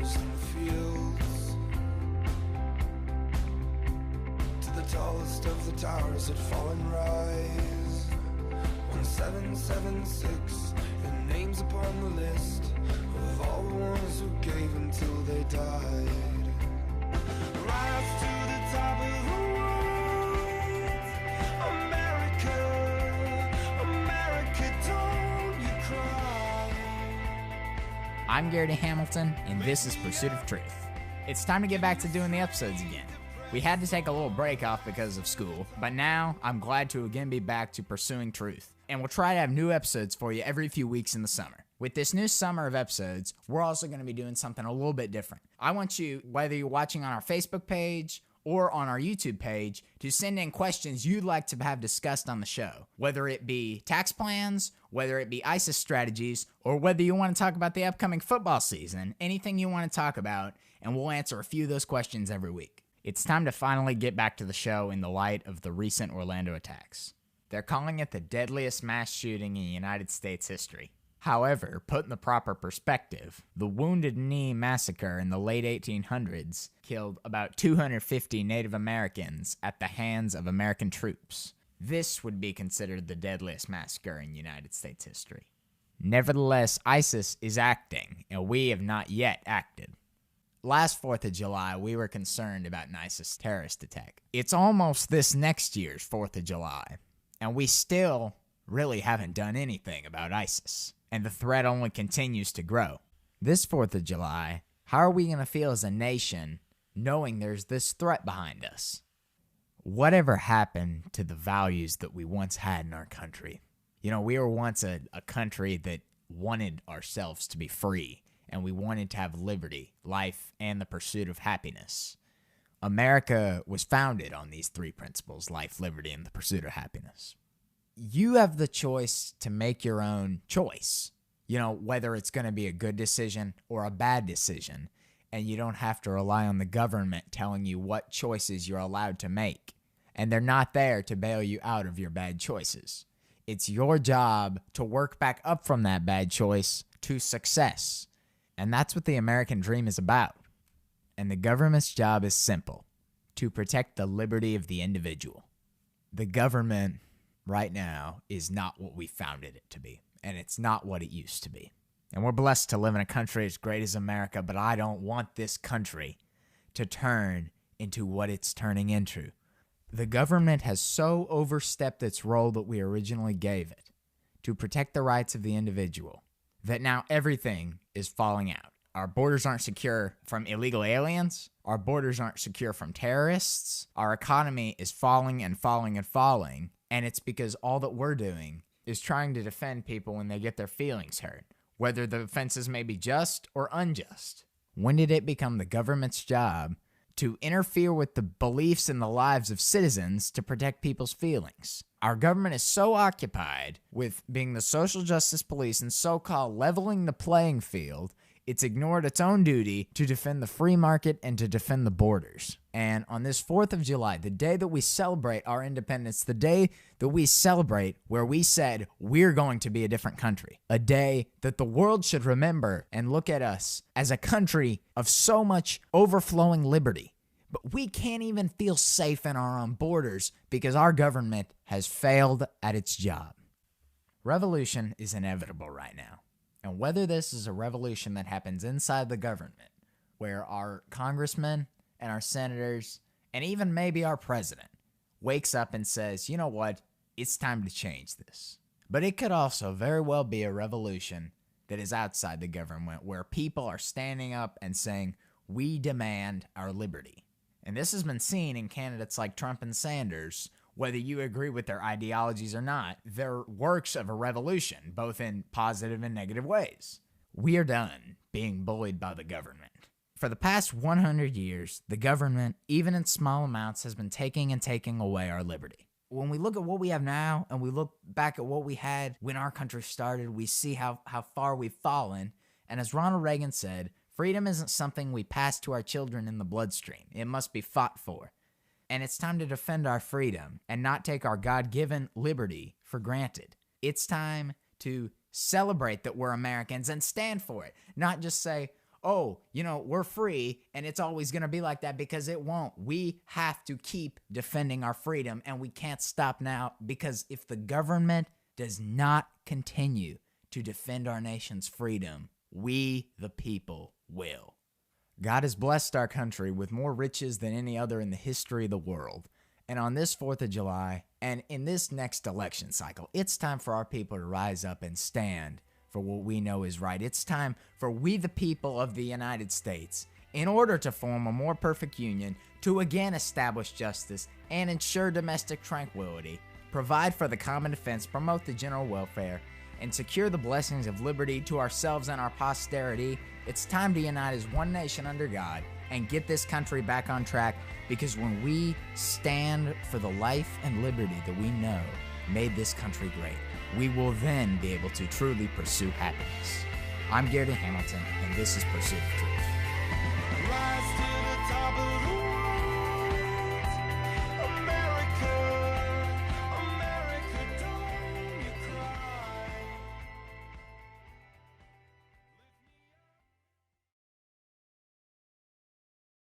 flowers in the fields, to the tallest of the towers that fall and rise. 1776, your name's upon the list of all the ones who gave until they died. Rise to the top of the world, America, America, don't you cry. I'm Garridy Hamilton, and this is Pursuit of Truth. It's time to get back to doing the episodes again. We had to take a little break off because of school, but now I'm glad to again be back to pursuing truth. And we'll try to have new episodes for you every few weeks in the summer. With this new summer of episodes, we're also going to be doing something a little bit different. I want you, whether you're watching on our Facebook page or on our YouTube page, to send in questions you'd like to have discussed on the show. Whether it be tax plans, whether it be ISIS strategies, or whether you want to talk about the upcoming football season, anything you want to talk about, and we'll answer a few of those questions every week. It's time to finally get back to the show in the light of the recent Orlando attacks. They're calling it the deadliest mass shooting in United States history. However, put in the proper perspective, the Wounded Knee Massacre in the late 1800s killed about 250 Native Americans at the hands of American troops. This would be considered the deadliest massacre in United States history. Nevertheless, ISIS is acting, and we have not yet acted. Last 4th of July, we were concerned about an ISIS terrorist attack. It's almost this next year's 4th of July, and we still really haven't done anything about ISIS, and the threat only continues to grow. This 4th of July, how are we going to feel as a nation knowing there's this threat behind us? Whatever happened to the values that we once had in our country? You know, we were once a country that wanted ourselves to be free, and we wanted to have liberty, life, and the pursuit of happiness. America was founded on these three principles: life, liberty, and the pursuit of happiness. You have the choice to make your own choice, you know, whether it's going to be a good decision or a bad decision, and you don't have to rely on the government telling you what choices you're allowed to make. And they're not there to bail you out of your bad choices. It's your job to work back up from that bad choice to success. And that's what the American dream is about. And the government's job is simple: to protect the liberty of the individual. The government right now is not what we founded it to be, and it's not what it used to be. And we're blessed to live in a country as great as America, but I don't want this country to turn into what it's turning into. The government has so overstepped its role that we originally gave it, to protect the rights of the individual, that now everything is falling out. Our borders aren't secure from illegal aliens. Our borders aren't secure from terrorists. Our economy is falling and falling and falling. And it's because all that we're doing is trying to defend people when they get their feelings hurt, whether the offenses may be just or unjust. When did it become the government's job to interfere with the beliefs and the lives of citizens to protect people's feelings? Our government is so occupied with being the social justice police and so-called leveling the playing field, it's ignored its own duty to defend the free market and to defend the borders. And on this 4th of July, the day that we celebrate our independence, the day that we celebrate where we said we're going to be a different country, a day that the world should remember and look at us as a country of so much overflowing liberty. But we can't even feel safe in our own borders because our government has failed at its job. Revolution is inevitable right now. And whether this is a revolution that happens inside the government, where our congressmen and our senators, and even maybe our president, wakes up and says, you know what, it's time to change this. But it could also very well be a revolution that is outside the government, where people are standing up and saying, we demand our liberty. And this has been seen in candidates like Trump and Sanders. Whether you agree with their ideologies or not, they're works of a revolution, both in positive and negative ways. We are done being bullied by the government. For the past 100 years, the government, even in small amounts, has been taking away our liberty. When we look at what we have now and we look back at what we had when our country started, we see how far we've fallen. And as Ronald Reagan said, freedom isn't something we pass to our children in the bloodstream. It must be fought for. And it's time to defend our freedom and not take our God-given liberty for granted. It's time to celebrate that we're Americans and stand for it. Not just say, oh, we're free and it's always going to be like that, because it won't. We have to keep defending our freedom, and we can't stop now, because if the government does not continue to defend our nation's freedom, we, the people, will. God has blessed our country with more riches than any other in the history of the world. And on this 4th of July, and in this next election cycle, it's time for our people to rise up and stand for what we know is right. It's time for we, the people of the United States, in order to form a more perfect union, to again establish justice and ensure domestic tranquility, provide for the common defense, promote the general welfare, and secure the blessings of liberty to ourselves and our posterity. It's time to unite as one nation under God and get this country back on track, because when we stand for the life and liberty that we know made this country great, we will then be able to truly pursue happiness. I'm Garridy Hamilton, and this is Pursuit of Truth. Rise to the top of the